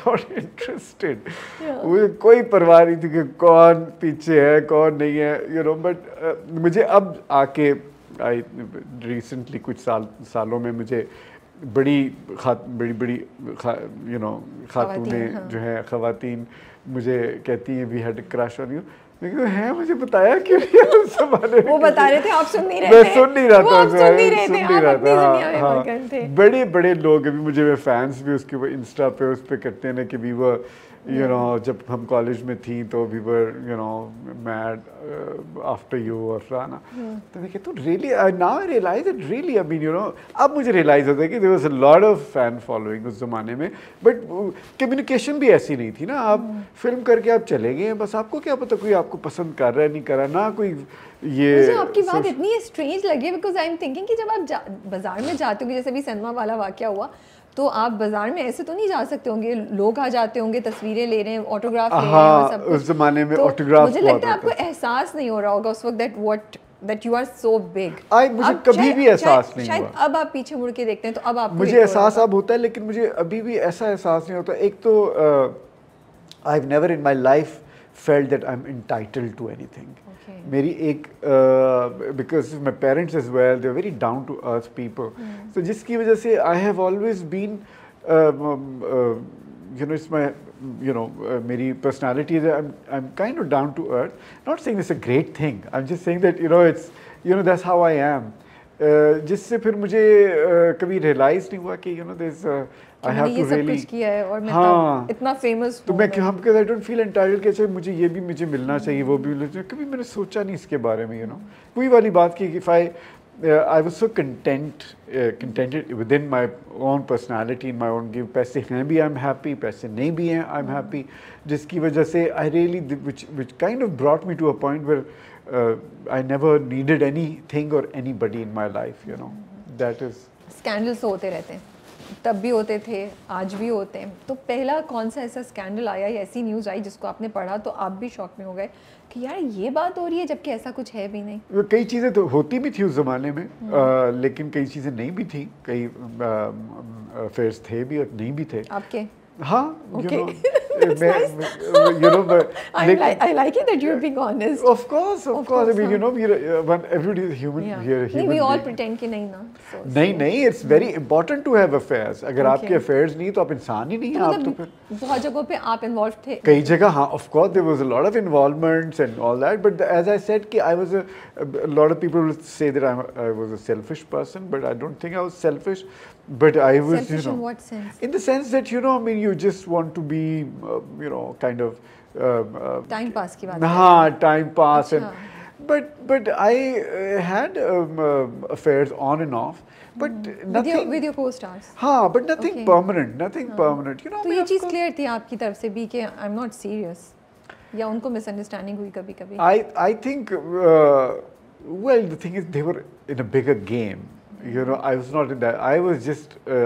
Not interested. मुझे कोई परवाह नहीं थी कि कौन पीछे है कौन नहीं है, यू नो। बट मुझे अब आके रिसेंटली कुछ सालों में मुझे बड़ी बड़ी यू नो खातूनें जो है ख़वातीन मुझे कहती हैं we had crush on you. लेकिन है मुझे बताया क्यों नहीं उस ज़माने में। वो बता रहे थे, आप सुन नहीं रहे थे। मैं सुन नहीं रहा था, सुन नहीं रहे थे, आप अपनी दुनिया में मगन थे। बड़े बड़े लोग अभी मुझे फैंस भी उसके इंस्टा पे उस पे करते हैं ना कि वी वर यू नो जब हम कॉलेज में थी तो we were you know mad after you और फलाना। तो मैं कहता हूँ really now I realise it really, I mean you know अब मुझे रियलाइज होता है कि there was a lot of fan following उस ज़माने में। बट कम्युनिकेशन भी ऐसी नहीं थी ना, आप फिल्म करके आप चले गए, बस आपको क्या पता कोई आपको पसंद कर रहा है नहीं कर रहा, ना कोई ये। मुझे आपकी बात इतनी स्ट्रेंज लगी बिकॉज आई एम थिंकिंग कि जब आप बाजार में जाते हो, जैसे भी सिनेमा वाला वाकया हुआ, तो आप बाजार में ऐसे तो नहीं जा सकते होंगे, लोग आ जाते होंगे, तस्वीरें ले रहे हैं, ऑटोग्राफ ले रहे हैं और सब कुछ। उस जमाने में तो ऑटोग्राफ मुझे लगता है आपको एहसास नहीं हो रहा होगा उस वक्त that you are so big। मुझे कभी भी एहसास नहीं हुआ। शायद अब आप पीछे मुड़ के देखते हैं तो अब आपको मुझे एहसास अब होता है, लेकिन मुझे अभी भी ऐसा एहसास नहीं होता। एक तो I have never in my life felt that I am entitled to anything. मेरी एक because my parents as well they are very down to earth people, तो जिसकी वजह से I have always been you know, it's my, you know, मेरी personality is I'm kind of down to earth. Not saying it's a great thing. I'm just saying that you know it's that's how I am. जिससे फिर मुझे कभी realize नहीं हुआ कि you know there's I have to really कुछ किया है और मैं इतना famous तो मैं हम I don't feel entitled कि अच्छा मुझे मिलना चाहिए, वो भी मिलना चाहिए। कभी मैंने सोचा नहीं इसके बारे में, you know। वही वाली बात की if I was so contented within my own personality, in my own give. पैसे हैं भी I'm happy, पैसे नहीं भी हैं I'm happy, जिसकी वजह से I really which kind of brought me to a point where I never needed anything or anybody in my life, you know. That is scandals होते रहते हैं, तब भी होते थे, आज भी होते हैं। तो पहला कौन सा ऐसा स्कैंडल आया या ऐसी न्यूज़ आई जिसको आपने पढ़ा तो आप भी शॉक में हो गए कि यार ये बात हो रही है जबकि ऐसा कुछ है भी नहीं? कई चीज़ें तो होती भी थी उस ज़माने में, लेकिन कई चीज़ें नहीं भी थी, कई अफेयर्स थे भी और नहीं भी थे। आपके? हाँ, okay. you know, but I like it that you're being honest. Of course. I mean, you know, everybody is human. Yeah. We are human. We all pretend कि नहीं ना. नहीं, it's very important to have affairs. अगर आपके affairs नहीं तो आप इंसान ही नहीं हैं, आप तो फिर बहुत जगहों पे आप involved थे। कई जगह हाँ, of course there was a lot of involvements and all that, but as I said कि I was a lot of people would say that I was a selfish person, but I don't think I was selfish. But I was, selfish in what sense? In the sense that you know, I mean, you just want to be, you know, kind of time pass की बात। हाँ, time pass and but I had affairs on and off, but nothing with your co-stars। हाँ, but nothing permanent, nothing permanent, you know। तो ये चीज़ clear थी आपकी तरफ से भी कि I'm not serious, या उनको misunderstanding हुई कभी-कभी? I think well, the thing is they were in a bigger game. You know, I was not in that. I was just a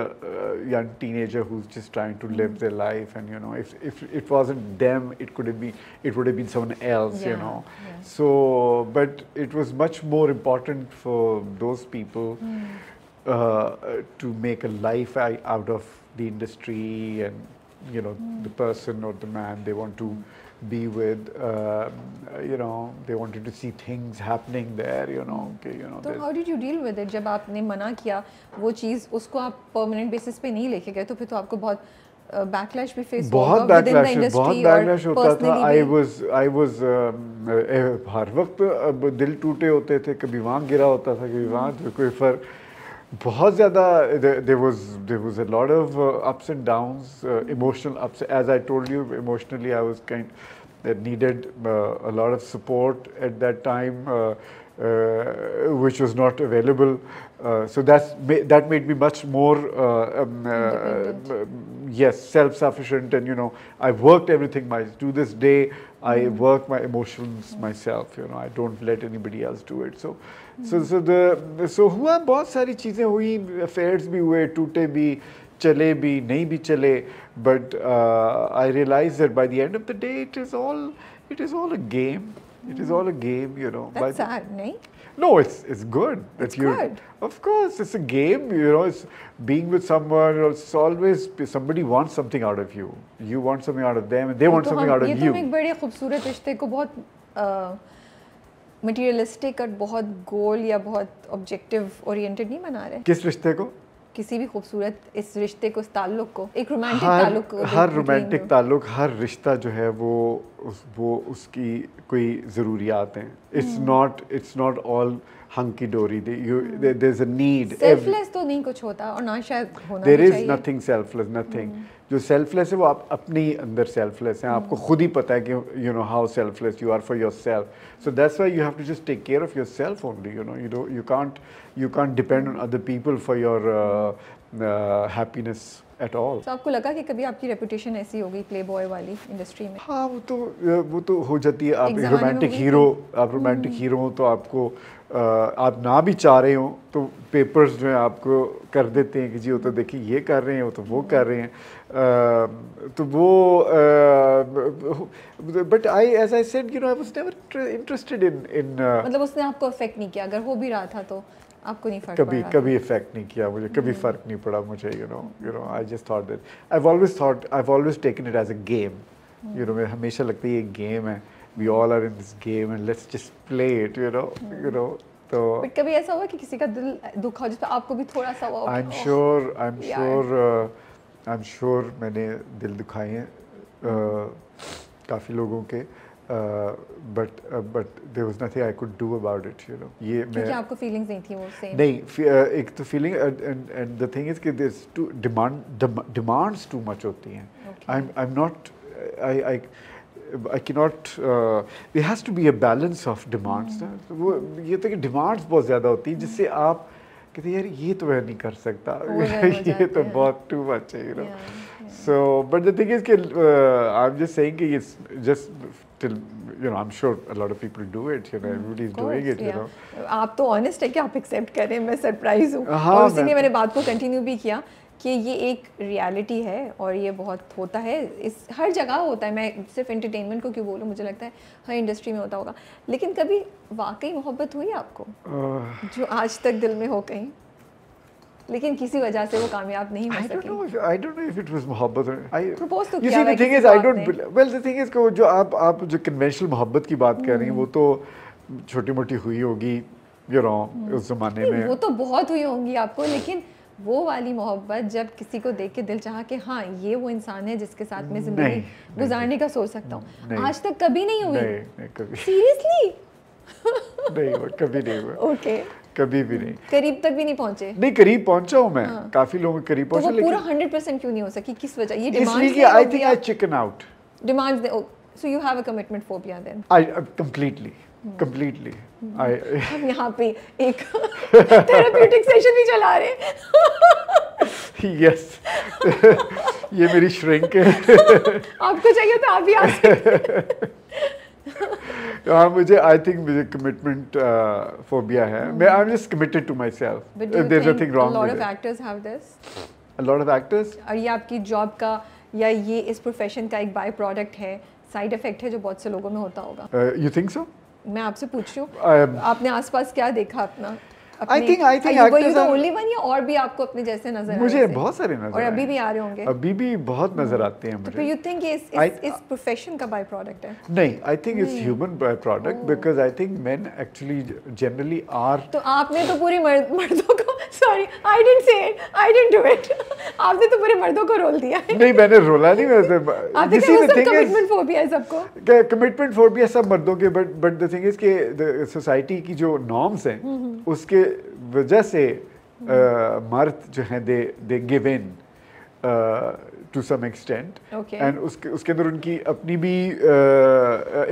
young teenager who's just trying to live their life, and you know, if it wasn't them, it would have been someone else, you know. Yeah. So, but it was much more important for those people to make a life out of the industry, and you know, the person or the man they want to be with, you know, they wanted to see things happening there, you know. Okay, you know. So how did you deal with it? जब आपने मना किया वो चीज़, उसको आप permanent basis पे नहीं लेके गए, तो फिर तो आपको बहुत backlash भी face हुआ होगा within the industry और personally भी। I was हर वक्त दिल टूटे होते थे, कभी वहाँ गिरा होता था, कभी वहाँ, कोई फर्क बहुत ज़्यादा there was a lot of ups and downs, emotional ups. As I told you, emotionally I was needed a lot of support at that time, which was not available. So that made me much more yes, self-sufficient, and you know, I've worked everything to this day. I work my emotions myself. You know, I don't let anybody else do it. So हुआ बहुत सारी चीज़ें हुई, affairs भी हुए, टूटे भी, चले भी, नहीं भी चले. But I realized that by the end of the day, it is all a game. It is all a game, you know. That's sad, नहीं? No, it's good that It's you. good. Of course, it's a game. You know, it's being with someone. It's always somebody wants something out of you. You want something out of them, and they want something out ये of तो you. हम एक बड़े खूबसूरत रिश्ते को बहुत materialistic और बहुत गोल या बहुत ऑब्जेक्टिव ओरिएंटेड नहीं बना रहे। किस रिश्ते को? किसी भी खूबसूरत इस रिश्ते को, इस ताल्लुक को, एक रोमांटिक ताल्लुक को, हर रोमांटिक ताल्लुक, हर रिश्ता जो है वो उसकी कोई ज़रूरियात हैं। It's not all hunky dory. There's a need. Selfless तो नहीं कुछ होता और ना शायद होना There भी is चाहिए। nothing selfless, nothing. जो selfless है वो आप अपनी अंदर selfless हैं। आपको खुद ही पता है कि you know how selfless you are for yourself. So that's why you have to just take care of yourself only. You know, you can't depend on other people for your happiness at all. तो आपको लगा कि कभी आपकी reputation ऐसी हो गई play boy वाली इंडस्ट्री में? हाँ, वो तो हो जाती है। आप एक ज़माने में रोमांटिक हुई हीरो, आप रोमांटिक हीरो हो तो आपको आप ना भी चाह रहे हो तो पेपर्स जो है आपको कर देते हैं कि जी वो तो देखिए ये कर रहे हैं, वो तो वो कर रहे हैं। तो वो but as I said, you know, I was never interested in मतलब उसने आपको अफेक्ट नहीं किया? अगर हो भी रहा था तो आपको नहीं फर्क पड़ा? कभी इफेक्ट नहीं किया मुझे, कभी फर्क नहीं पड़ा मुझे। You know I just thought that I always taken it as a game. You know, मैं हमेशा लगता है ये गेम है, we all are in this game and let's just play it. You know तो बट कभी ऐसा हुआ कि किसी का दिल दुखा हो जिस पे आपको भी थोड़ा सा हुआ? आई एम श्योर मैंने दिल दुखाए हैं काफ़ी लोगों के, but there was nothing I could do about it, you know. ये मैं क्योंकि आपको फीलिंग्स नहीं थी वो सेम? नहीं, एक तो feeling and the thing is कि there's too demands too much होती हैं। I'm not I cannot there has to be a balance of demands ना। तो वो ये तो कि demands बहुत ज़्यादा होती हैं जिससे आप कहते हैं यार ये तो मैं नहीं कर सकता, ये तो बहुत too much है, you know. So but the thing is कि I'm just saying कि it's just till, you know, I'm sure a lot of people do it, you know, everybody is doing it, you know. आप तो honest है कि आप accept करें, मैं surprise हूँ। हाँ, और इसीलिए मैंने बात को कंटिन्यू भी किया कि ये एक रियलिटी है और ये बहुत होता है, इस हर जगह होता है। मैं सिर्फ एंटरटेनमेंट को क्यों बोलूँ, मुझे लगता है हर इंडस्ट्री में होता होगा। लेकिन कभी वाकई मोहब्बत हुई आपको जो आज तक दिल में हो कहीं, लेकिन किसी वजह से वो कामयाब नहीं हो सकी? I don't know if it was मोहब्बत। Propose तो You किया see, the है thing किसी is, को I don't आपने? well, the thing is कि जो आप जो कन्वेंशनल मोहब्बत की बात कर रही हैं वो तो छोटी मोटी हुई होगी, you know, उस ज़माने में। वो तो बहुत हुई होंगी आपको, लेकिन वो वाली मोहब्बत जब किसी को देख के दिल चाहा कि हाँ ये वो इंसान है जिसके साथ मैं जिंदगी गुजारने का सोच सकता हूँ, आज तक कभी नहीं हुई? नहीं कभी। सीरियसली? नहीं, कभी नहीं हुआ। ओके, कभी भी नहीं। करीब तक भी नहीं पहुंचे? नहीं, करीब पहुंचा हूँ मैं, काफी लोगों के करीब तो पहुंचा, वो पूरा लेकिन 100% क्यों नहीं हो सकी? किस वजह? ये इसलिए डिमांड्स कि I think I chicken out. Demands so you have a commitment phobia then? I completely. हम यहाँ पे एक थेरेप्यूटिक सेशन भी चला रहे हैं। Yes. ये मेरी श्रिंक है। आपको चाहिए तो आप भी आ सकते हैं। हाँ, मुझे मुझे कमिटमेंट फोबिया है। मैं I am just committed to myself. There is nothing wrong lot with of it. Actors have this? A lot of actors. और ये आपकी जॉब का या ये इस प्रोफेशन का एक बाय प्रोडक्ट है, साइड इफेक्ट है जो बहुत से लोगों में होता होगा? You think so? मैं आपसे पूछ रही हूँ, आपने आसपास क्या देखा अपना? I think actors are only one या और भी आपको अपने जैसे नजर मुझे बहुत सारे नजर और अभी भी आ रहे होंगे? अभी भी बहुत नजर आते हैं मुझे। तो यू थिंक इस प्रोफेशन का बाय प्रोडक्ट है? नहीं, I think it's human by product because I think men actually generally are. तो आपने तो पूरे मर्दों को, sorry I didn't say it, I didn't do it, आपने तो पूरे मर्दों को रोल दिया है। नहीं, मैंने रोला नहीं। वैसे कमिटमेंट फोबिया है सबको। कमिटमेंट फोबिया सब मर्दों के, बट द थिंग इज कि सोसाइटी की जो नॉर्म्स हैं उसके वजह से मर्द जो हैं they give in to some extent, and उसके अंदर उनकी अपनी भी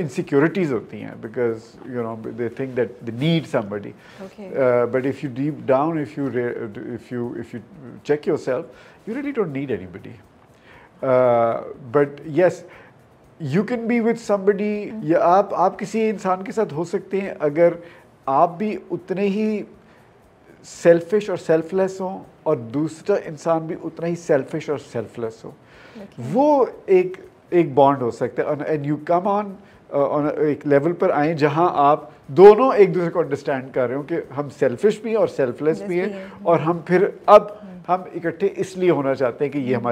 इनसिक्योरिटीज होती हैं because you know they think that they need somebody, but if you deep down if you check yourself, you really don't need anybody. But yes, you can be with somebody, या आप किसी इंसान के साथ हो सकते हैं अगर आप भी उतने ही सेल्फिश और सेल्फलेस हो और दूसरा इंसान भी उतना ही सेल्फिश और सेल्फलेस हो। वो एक बॉन्ड हो सकता है, एंड यू कम ऑन एक लेवल पर आए जहां आप दोनों एक दूसरे को अंडरस्टैंड कर रहे हो कि हम सेल्फिश भी हैं और सेल्फलेस भी हैं, और हम फिर अब हम इकट्ठे इसलिए होना चाहते हैं कि ये हमारे